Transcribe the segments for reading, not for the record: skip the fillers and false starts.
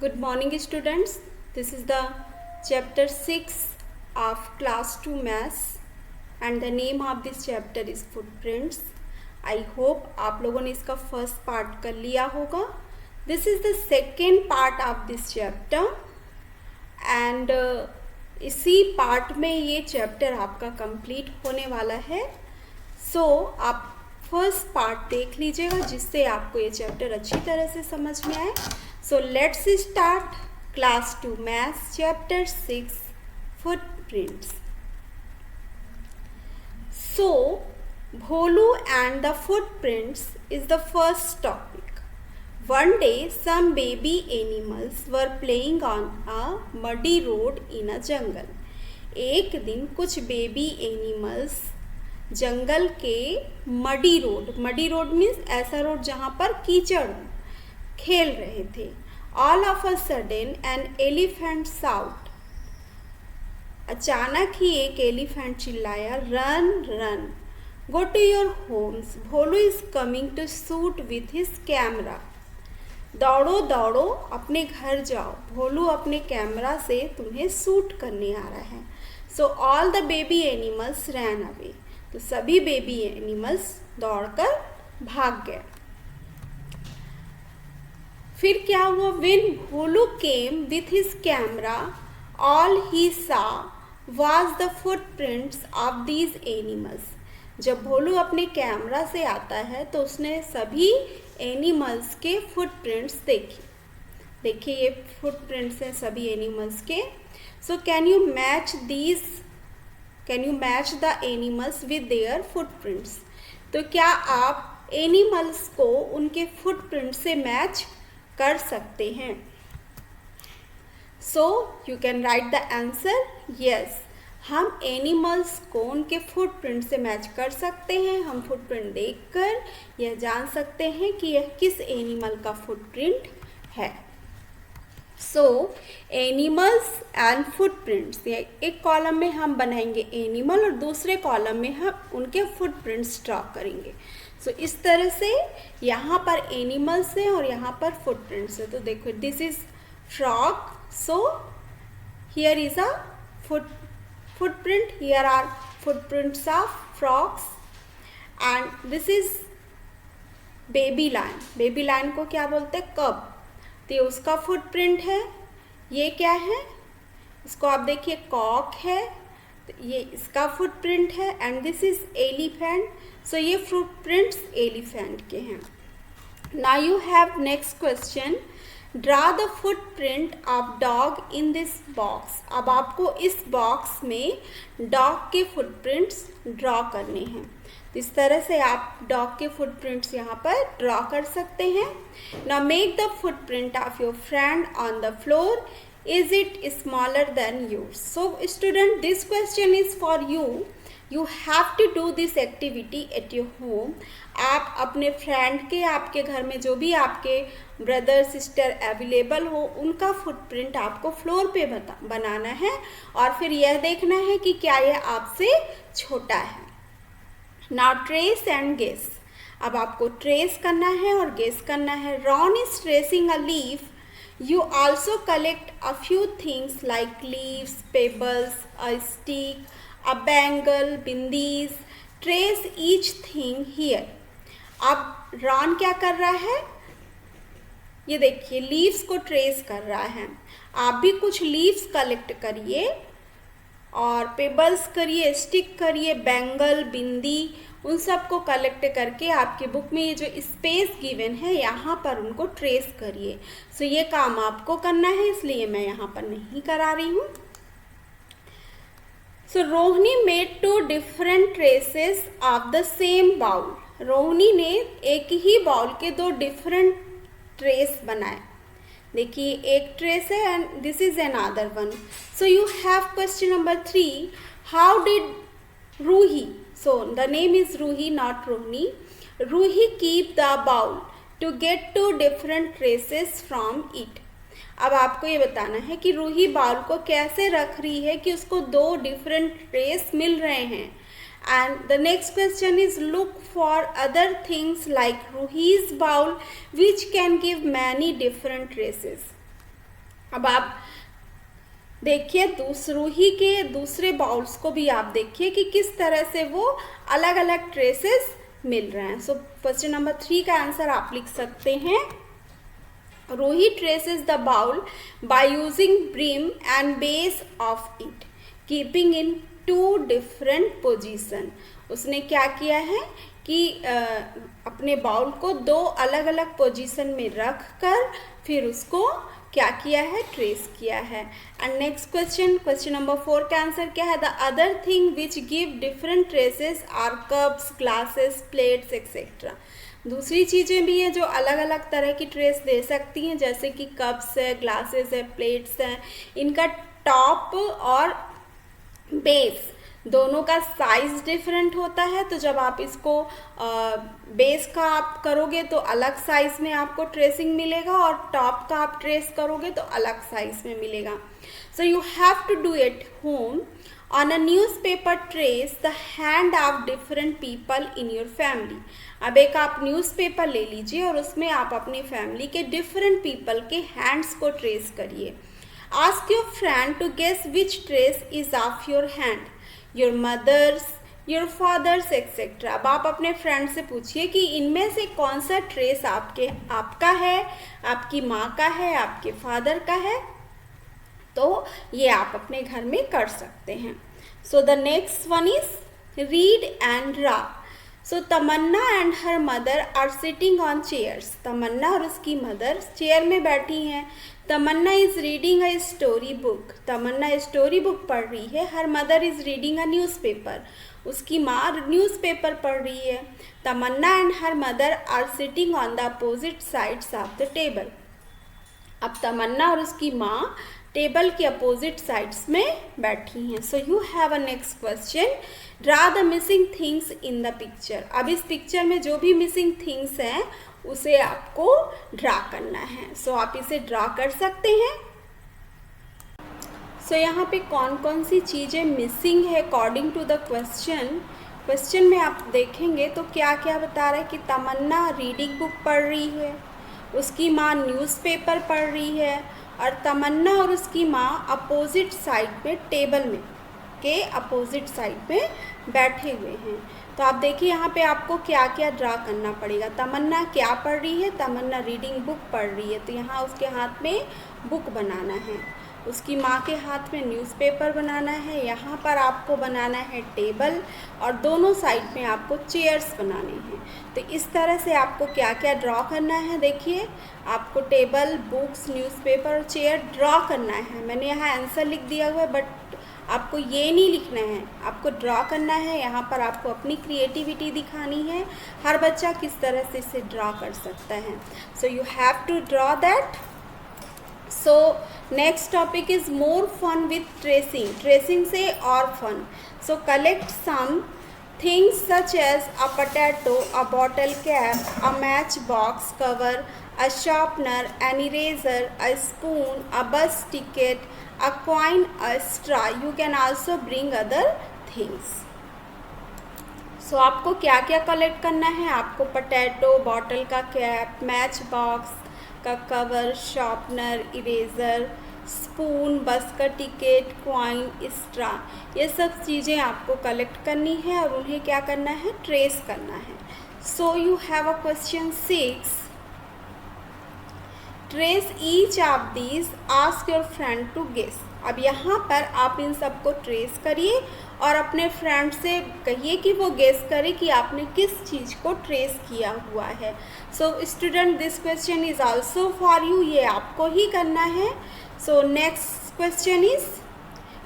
Good morning students. This is the chapter 6 of class 2 maths and the name of this chapter is footprints. I hope आप लोगों ने इसका first part कर लिया होगा. This is the second part of this chapter and इसी part में ये chapter आपका complete होने वाला है. So आप फर्स्ट पार्ट देख लीजिएगा जिससे आपको ये चैप्टर अच्छी तरह से समझ में आए. So let's start class 2 maths chapter 6 footprints. So Bholu and the footprints is the first topic. One day some baby animals were playing on a muddy road in a jungle. एक दिन कुछ बेबी एनिमल्स जंगल के muddy road means ऐसा road जहाँ पर कीचड़ हो, खेल रहे थे. All of a sudden an elephant shout. अचानक ही एक एलिफेंट चिल्लाया, run run go to your homes, Bholu is coming to shoot with his camera. दौड़ो दौड़ो अपने घर जाओ, भोलू अपने कैमरा से तुम्हें शूट करने आ रहा है. So all the baby animals ran away. तो सभी बेबी एनिमल्स दौड़कर भाग गए. फिर क्या हुआ? When Bholu came with his camera all he saw was the footprints of these animals. जब भोलू अपने कैमरा से आता है तो उसने सभी एनिमल्स के फुटप्रिंट्स देखे. देखिए ये फुटप्रिंट्स हैं सभी एनिमल्स के. So can you match the animals with their footprints. तो क्या आप एनिमल्स को उनके फुटप्रिंट से मैच कर सकते हैं? So you can write the answer yes. हम एनिमल्स को उनके फुटप्रिंट से मैच कर सकते हैं. हम फुटप्रिंट देखकर यह जान सकते हैं कि यह किस एनिमल का फुटप्रिंट है. सो एनिमल्स एंड फुटप्रिंट्स, एक कॉलम में हम बनाएंगे एनिमल और दूसरे कॉलम में हम उनके फुटप्रिंट्स ड्रॉ करेंगे. सो इस तरह से यहाँ पर एनिमल्स है और यहाँ पर फुटप्रिंट्स है. तो देखो this is frog. So here is a footprint. Here are footprints of frogs and this is baby lion. baby lion को क्या बोलते हैं? कब. तो ये उसका फुटप्रिंट है. ये क्या है? इसको आप देखिए कॉक है. तो ये इसका फुटप्रिंट है एंड दिस इज एलिफेंट. सो ये फुटप्रिंट्स एलिफेंट के हैं. Now you have next question. Draw the footprint of dog in this box. अब आपको इस बॉक्स में डॉग के फुटप्रिंट्स ड्रॉ करने हैं. इस तरह से आप डॉग के फुटप्रिंट्स यहाँ पर ड्रॉ कर सकते हैं. Now make the footprint of your friend on the floor. Is it smaller than yours? So student this question is for you. You have to do this activity at your home. आप अपने friend के, आपके घर में जो भी आपके brother sister available हो उनका फुटप्रिंट आपको फ्लोर पे बनाना है और फिर यह देखना है कि क्या यह आपसे छोटा है. Now trace and guess. अब आपको ट्रेस करना है और गेस करना है. Ron is tracing a leaf. You also collect a few things like leaves, pebbles, a stick, a bangle, bindis. Trace each thing here. अब रॉन क्या कर रहा है? ये देखिए लीव्स को ट्रेस कर रहा है. आप भी कुछ लीव्स कलेक्ट करिए और पेबल्स करिए, स्टिक करिए, बैंगल, बिंदी, उन सब को कलेक्ट करके आपके बुक में ये जो स्पेस गिवन है यहाँ पर उनको ट्रेस करिए. सो ये काम आपको करना है इसलिए मैं यहाँ पर नहीं करा रही हूँ. So Rohini made two different traces of the same bowl. Rohini ने एक ही बाउल के दो डिफरेंट ट्रेस बनाए. देखिए एक ट्रेस है and this is another one. So you have question number 3. How did Roohi, so the name is Roohi not Rohini, Roohi keep the bowl to get two different traces from it. अब आपको ये बताना है कि रूही बाउल को कैसे रख रही है कि उसको दो डिफरेंट ट्रेस मिल रहे हैं. And the next question is, look for other things like Ruhi's bowl which can give many different traces. अब आप देखिए दूसरे बाउल्स को भी आप देखिए कि किस तरह से वो अलग अलग ट्रेसेस मिल रहे हैं। सो क्वेश्चन नंबर 3 का आंसर आप लिख सकते हैं, Roohi traces the bowl by using brim and base of it keeping in 2 different position. उसने क्या किया है कि अपने बाउल को 2 अलग अलग पोजीशन में रख कर फिर उसको क्या किया है, ट्रेस किया है। एंड नेक्स्ट क्वेश्चन नंबर 4 का आंसर क्या है, the other thing which give different traces are cups, glasses, plates etcetera. दूसरी चीज़ें भी हैं जो अलग अलग तरह की ट्रेस दे सकती हैं, जैसे कि कप्स है, ग्लासेस है, प्लेट्स हैं। इनका टॉप और बेस दोनों का साइज डिफरेंट होता है, तो जब आप इसको बेस का आप करोगे तो अलग साइज में आपको ट्रेसिंग मिलेगा और टॉप का आप ट्रेस करोगे तो अलग साइज में मिलेगा। So you have to do it home on a newspaper trace the hand of different people in your family. अब एक आप न्यूज़पेपर ले लीजिए और उसमें आप अपनी फैमिली के डिफरेंट पीपल के हैंड्स को ट्रेस करिए। Ask your friend to guess which trace is of your hand, your mother's, your father's etcetera. अब आप अपने फ्रेंड से पूछिए कि इनमें से कौन सा ट्रेस आपका है, आपकी माँ का है, आपके फादर का है। तो ये आप अपने घर में कर सकते हैं। So the next one is read and draw. So Tamanna and her mother are sitting on chairs. Tamanna और उसकी मदर चेयर में बैठी हैं। Tamanna is reading a story book. Tamanna story book पढ़ रही है। Her mother is reading a newspaper. उसकी माँ न्यूज़पेपर पढ़ रही है। Tamanna and her mother are sitting on the opposite sides of the table. अब तमन्ना और उसकी माँ टेबल के अपोजिट साइड्स में बैठी हैं। So you have a next question, draw the missing things in the picture. अब इस पिक्चर में जो भी मिसिंग थिंग्स हैं उसे आपको ड्रा करना है। सो आप इसे ड्रा कर सकते हैं। सो यहाँ पे कौन कौन सी चीज़ें मिसिंग है अकॉर्डिंग टू द क्वेश्चन में आप देखेंगे तो क्या क्या बता रहा है कि तमन्ना रीडिंग बुक पढ़ रही है, उसकी माँ न्यूज़पेपर पढ़ रही है और तमन्ना और उसकी माँ अपोजिट साइड में टेबल में के अपोजिट साइड में बैठे हुए हैं। तो आप देखिए यहाँ पे आपको क्या क्या ड्रा करना पड़ेगा। तमन्ना क्या पढ़ रही है, तमन्ना रीडिंग बुक पढ़ रही है, तो यहाँ उसके हाथ में बुक बनाना है। उसकी माँ के हाथ में न्यूज़पेपर बनाना है। यहाँ पर आपको बनाना है टेबल और दोनों साइड में आपको चेयर्स बनाने हैं। तो इस तरह से आपको क्या क्या ड्रॉ करना है, देखिए आपको टेबल, बुक्स, न्यूज़पेपर और चेयर ड्रॉ करना है। मैंने यहाँ आंसर लिख दिया हुआ है बट आपको ये नहीं लिखना है, आपको ड्रॉ करना है। यहाँ पर आपको अपनी क्रिएटिविटी दिखानी है। हर बच्चा किस तरह से इसे ड्रॉ कर सकता है। So you have to draw that. So next topic is more fun with tracing. Tracing से और फन। So collect some things such as a potato, a bottle cap, a match box cover, a sharpener, an eraser, a spoon, a bus ticket, a coin, a straw. You can also bring other things. So आपको क्या क्या collect करना है, आपको potato, bottle का cap, match box का cover, sharpener, eraser, spoon, बस का टिकट, कॉइन, स्ट्रा, ये सब चीज़ें आपको कलेक्ट करनी है और उन्हें क्या करना है, ट्रेस करना है। So you have a question 6, trace each of these, ask your friend to guess. अब यहाँ पर आप इन सबको ट्रेस करिए और अपने फ्रेंड से कहिए कि वो गेस करे कि आपने किस चीज़ को ट्रेस किया हुआ है। सो student, this question is also for you, ये आपको ही करना है। So next question is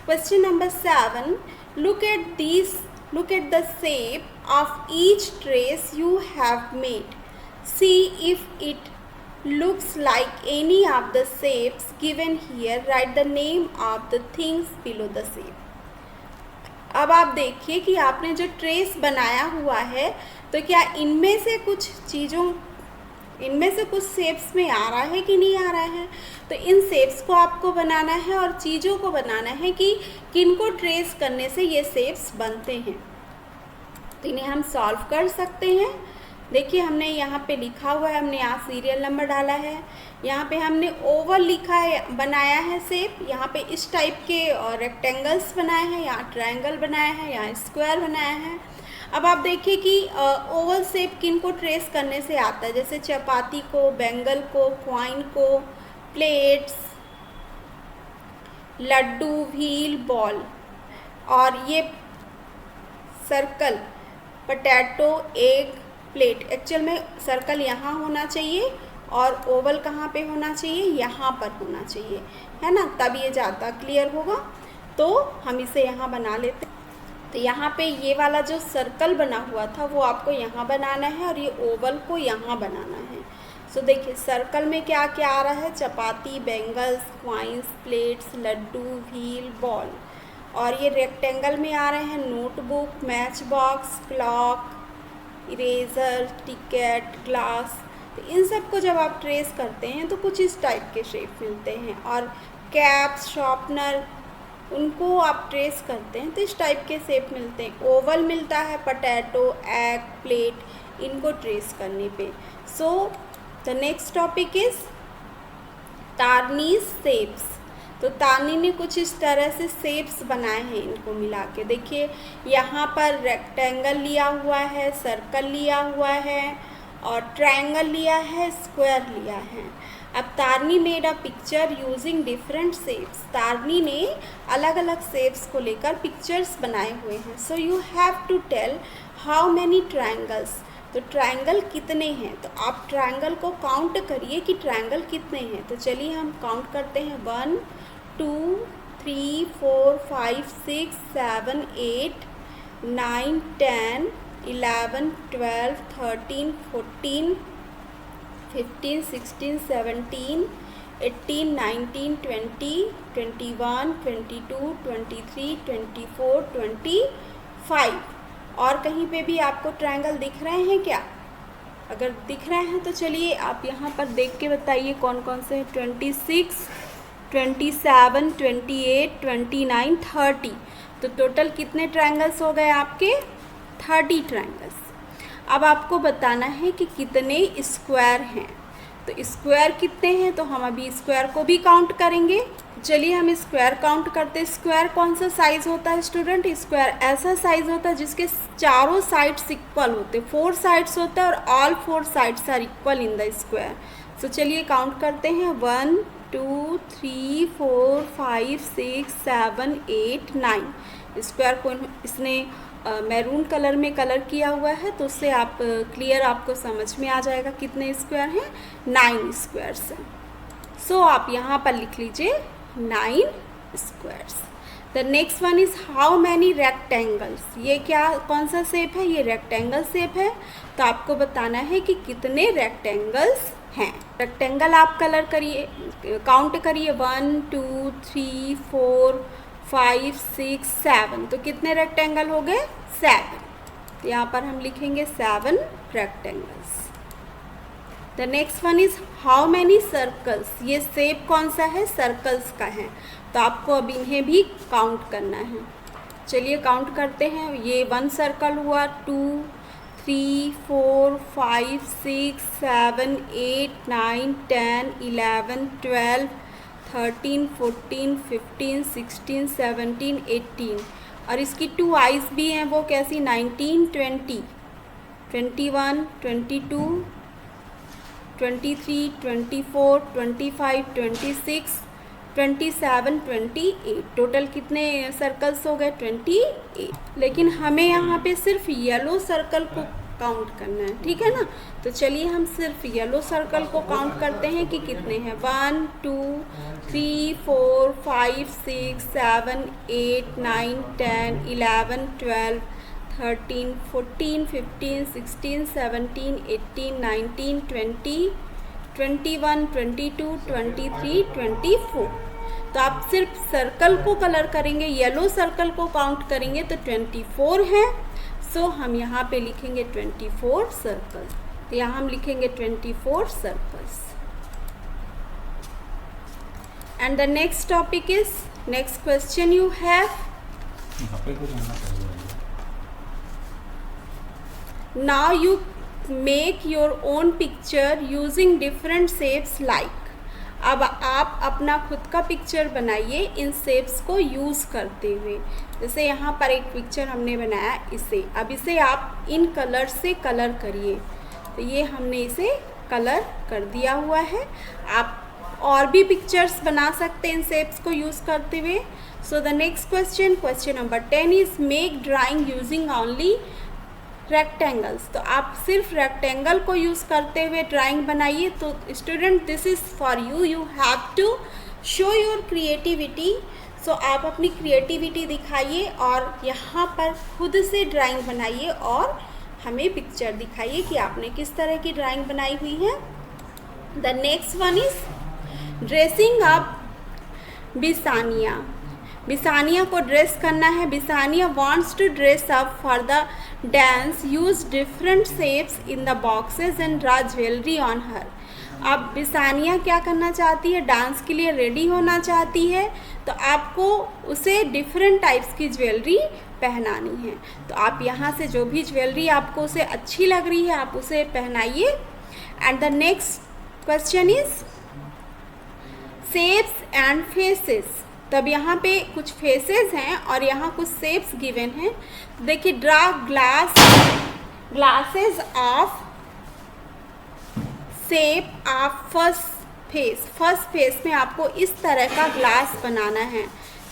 question number 7, look at the shape of each trace you have made, see if it looks like any of the shapes given here, write the name of the things below the shape। अब आप देखिए कि आपने जो trace बनाया हुआ है तो क्या इनमें से कुछ शेप्स में आ रहा है कि नहीं आ रहा है। तो इन शेप्स को आपको बनाना है और चीज़ों को बनाना है कि किनको ट्रेस करने से ये शेप्स बनते हैं। तो इन्हें हम सॉल्व कर सकते हैं। देखिए हमने यहाँ पे लिखा हुआ है, हमने यहाँ सीरियल नंबर डाला है, यहाँ पे हमने ओवल लिखा है, बनाया है शेप, यहाँ पे इस टाइप के रेक्टेंगल्स बनाए हैं, यहाँ ट्रायंगल बनाया है, यहाँ स्क्वायर बनाया है। अब आप देखिए कि ओवल शेप किन को ट्रेस करने से आता है, जैसे चपाती को, बैंगल को, क्वाइन को, प्लेट्स, लड्डू, व्हील, बॉल। और ये circle, potato, egg, plate. Actual में सर्कल यहाँ होना चाहिए और ओवल कहाँ पे होना चाहिए, यहाँ पर होना चाहिए, है ना, तब ये ज़्यादा क्लियर होगा। तो हम इसे यहाँ बना लेते हैं। तो यहाँ पे ये वाला जो सर्कल बना हुआ था वो आपको यहाँ बनाना है और ये ओवल को यहाँ बनाना है। सो देखिए सर्कल में क्या क्या आ रहा है, chapati, bangles, coins, plates, laddu, wheel, ball. और ये रेक्टेंगल में आ रहे हैं notebook, match box, clock, eraser, ticket, glass. तो इन सब को जब आप ट्रेस करते हैं तो कुछ इस टाइप के शेप मिलते हैं। और कैप्स, शॉर्पनर, उनको आप ट्रेस करते हैं तो इस टाइप के शेप मिलते हैं। ओवल मिलता है पोटैटो, एग, प्लेट, इनको ट्रेस करने पे। So the next topic is Tarini's shapes. तो तारनी ने कुछ इस तरह से शेप्स बनाए हैं इनको मिला के। देखिए यहाँ पर रेक्टेंगल लिया हुआ है, सर्कल लिया हुआ है और ट्रायंगल लिया है, स्क्वायर लिया है। अब Tarini made a picture using different shapes. Tarini ने अलग अलग शेप्स को लेकर पिक्चर्स बनाए हुए हैं। So you have to tell how many triangles. तो ट्रायंगल कितने हैं, तो आप ट्रायंगल को काउंट करिए कि ट्रायंगल कितने हैं। तो चलिए हम काउंट करते हैं 1 2 3 4 5 6 7 8 9 10 11 12 13 14 15 16 17 18 19 20 21 22 23 24 25। और कहीं पे भी आपको ट्रायंगल दिख रहे हैं क्या? अगर दिख रहे हैं तो चलिए आप यहाँ पर देख के बताइए कौन कौन से हैं। 26 27 28 29 30। तो टोटल कितने ट्रायंगल्स हो गए आपके? 30 ट्रायंगल्स। अब आपको बताना है कि कितने स्क्वायर हैं। तो स्क्वायर कितने हैं, तो हम अभी स्क्वायर को भी काउंट करेंगे। चलिए हम स्क्वायर काउंट करते हैं। स्क्वायर कौन सा साइज़ होता है स्टूडेंट? स्क्वायर ऐसा साइज़ होता है जिसके चारों साइड्स इक्वल होते हैं, 4 साइड्स होते हैं और all 4 sides are equal in the square. सो चलिए काउंट करते हैं 1 2 3 4 5 6 7 8 9। स्क्वायर को इसने मैरून कलर में कलर किया हुआ है तो उससे आप क्लियर आपको समझ में आ जाएगा कितने स्क्वायर हैं। 9 स्क्वायर्स हैं। सो आप यहाँ पर लिख लीजिए 9 squares. The next one is how many rectangles. ये क्या कौन सा शेप है? ये रेक्टेंगल शेप है। तो आपको बताना है कि कितने रेक्टेंगल्स हैं। रेक्टेंगल आप कलर करिए, काउंट करिए 1 2 3 4 5 6 7। तो कितने रेक्टेंगल हो गए? 7। तो यहाँ पर हम लिखेंगे 7 rectangles. The next one is how many circles. ये शेप कौन सा है? सर्कल्स का है। तो आपको अब इन्हें भी काउंट करना है। चलिए काउंट करते हैं। ये 1 सर्कल हुआ, 2 3 4 5 6 7 8 9 10 11 12 13 14 15 16 17 18। और इसकी 2 आइज़ भी हैं, वो कैसी? 19 20 21 22 23 24 25 26 27 28। टोटल कितने सर्कल्स हो गए? 28। लेकिन हमें यहाँ पे सिर्फ येलो सर्कल को काउंट करना है, ठीक है ना। तो चलिए हम सिर्फ येलो सर्कल को काउंट करते हैं कि कितने हैं। 1 2 3 4 5 6 7 8 9 10 11 12 13 14 15 16 17 18 19 20 21 22 23 24। तो आप सिर्फ सर्कल को कलर करेंगे, येलो सर्कल को काउंट करेंगे तो 24 है। सो हम यहाँ पे लिखेंगे 24 सर्कल। तो यहाँ हम लिखेंगे 24 circles. And the next topic is, next question you have. Now you make your own picture using different shapes like. अब आप अपना खुद का पिक्चर बनाइए इन शेप्स को यूज़ करते हुए। जैसे यहाँ पर एक पिक्चर हमने बनाया इसे, अब इसे आप इन कलर से कलर करिए। तो ये हमने इसे कलर कर दिया हुआ है। आप और भी पिक्चर्स बना सकते हैं इन शेप्स को यूज़ करते हुए। सो the next question number 10 is make drawing using only rectangles. तो आप सिर्फ रेक्टेंगल को यूज़ करते हुए ड्राइंग बनाइए। तो student this is for you, you have to show your creativity. So आप अपनी क्रिएटिविटी दिखाइए और यहाँ पर खुद से ड्राइंग बनाइए और हमें पिक्चर दिखाइए कि आपने किस तरह की ड्राइंग बनाई हुई है। The next one is dressing up Bisania. Bisania को ड्रेस करना है। Bisania wants to dress up for the dance, use different shapes in the boxes and draw jewellery on her. अब बिसानिया क्या करना चाहती है, डांस के लिए रेडी होना चाहती है। तो आपको उसे डिफरेंट टाइप्स की ज्वेलरी पहनानी है। तो आप यहाँ से जो भी ज्वेलरी आपको उसे अच्छी लग रही है आप उसे पहनाइए। And the next question is shapes and faces. तब यहाँ पे कुछ फेसेस हैं और यहाँ कुछ शेप्स गिवन हैं। देखिए, draw glasses of shape of first face. First face में आपको इस तरह का ग्लास बनाना है,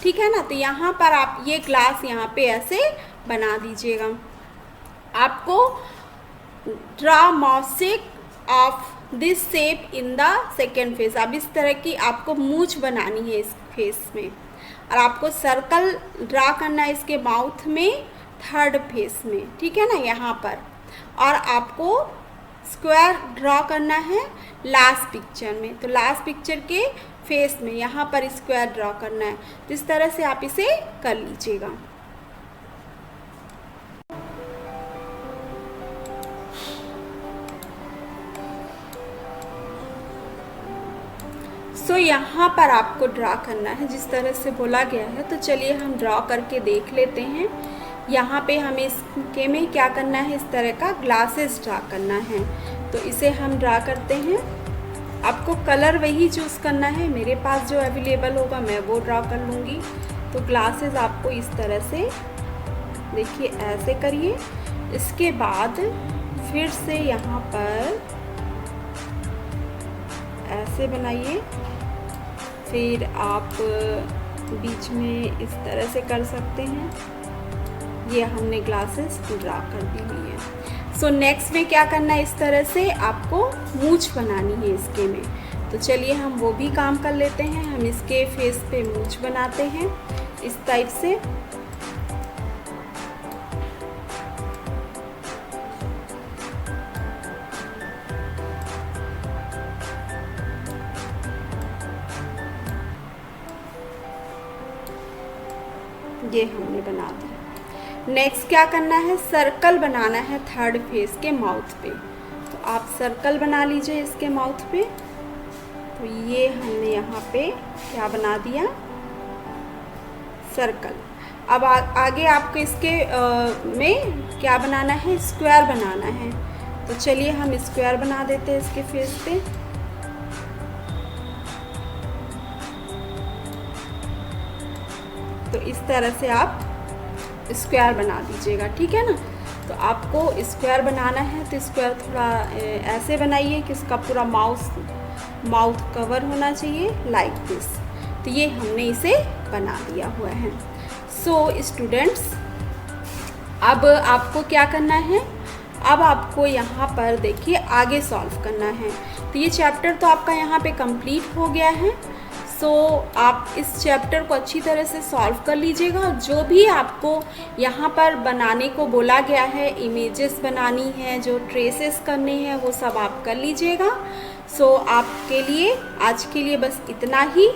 ठीक है ना। तो यहाँ पर आप ये ग्लास यहाँ पे ऐसे बना दीजिएगा। आपको draw mosaic of this shape in the second face. अब इस तरह की आपको मूंछ बनानी है इस फेस में, और आपको सर्कल ड्रा करना है इसके माउथ में थर्ड फेस में, ठीक है ना, यहाँ पर। और आपको स्क्वायर ड्रा करना है लास्ट पिक्चर में। तो लास्ट पिक्चर के फेस में यहाँ पर स्क्वायर ड्रा करना है। तो इस तरह से आप इसे कर लीजिएगा। सो यहाँ पर आपको ड्रा करना है जिस तरह से बोला गया है। तो चलिए हम ड्रा करके देख लेते हैं। यहाँ पे हमें इसके में क्या करना है, इस तरह का ग्लासेस ड्रा करना है। तो इसे हम ड्रा करते हैं। आपको कलर वही चूज़ करना है, मेरे पास जो अवेलेबल होगा मैं वो ड्रा कर लूँगी। तो ग्लासेस आपको इस तरह से देखिए ऐसे करिए। इसके बाद फिर से यहाँ पर ऐसे बनाइए। फिर आप बीच में इस तरह से कर सकते हैं। ये हमने ग्लासेस ड्रा कर दी हुई है। सो नेक्स्ट में क्या करना है, इस तरह से आपको मूंछ बनानी है इसके में। तो चलिए हम वो भी काम कर लेते हैं। हम इसके फेस पे मूंछ बनाते हैं इस टाइप से। ये हमने बना दिया। नेक्स्ट क्या करना है, सर्कल बनाना है थर्ड फेस के माउथ पे। तो आप सर्कल बना लीजिए इसके माउथ पे। तो ये हमने यहाँ पे क्या बना दिया, सर्कल। अब आगे आपको इसके में क्या बनाना है, स्क्वायर बनाना है। तो चलिए हम स्क्वायर बना देते हैं इसके फेस पे। तो इस तरह से आप स्क्वायर बना दीजिएगा, ठीक है ना। तो आपको स्क्वायर बनाना है तो स्क्वायर थोड़ा ऐसे बनाइए कि इसका पूरा माउथ कवर होना चाहिए, लाइक दिस। तो ये हमने इसे बना दिया हुआ है। सो स्टूडेंट्स, अब आपको क्या करना है, अब आपको यहाँ पर देखिए आगे सॉल्व करना है। तो ये चैप्टर तो आपका यहाँ पे कंप्लीट हो गया है। सो आप इस चैप्टर को अच्छी तरह से सॉल्व कर लीजिएगा। जो भी आपको यहाँ पर बनाने को बोला गया है, इमेजेस बनानी है, जो ट्रेसेस करने हैं, वो सब आप कर लीजिएगा। सो आपके लिए आज के लिए बस इतना ही।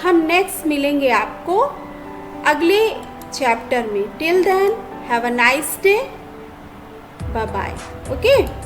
हम नेक्स्ट मिलेंगे आपको अगले चैप्टर में। Till then have a nice day, bye bye. Okay.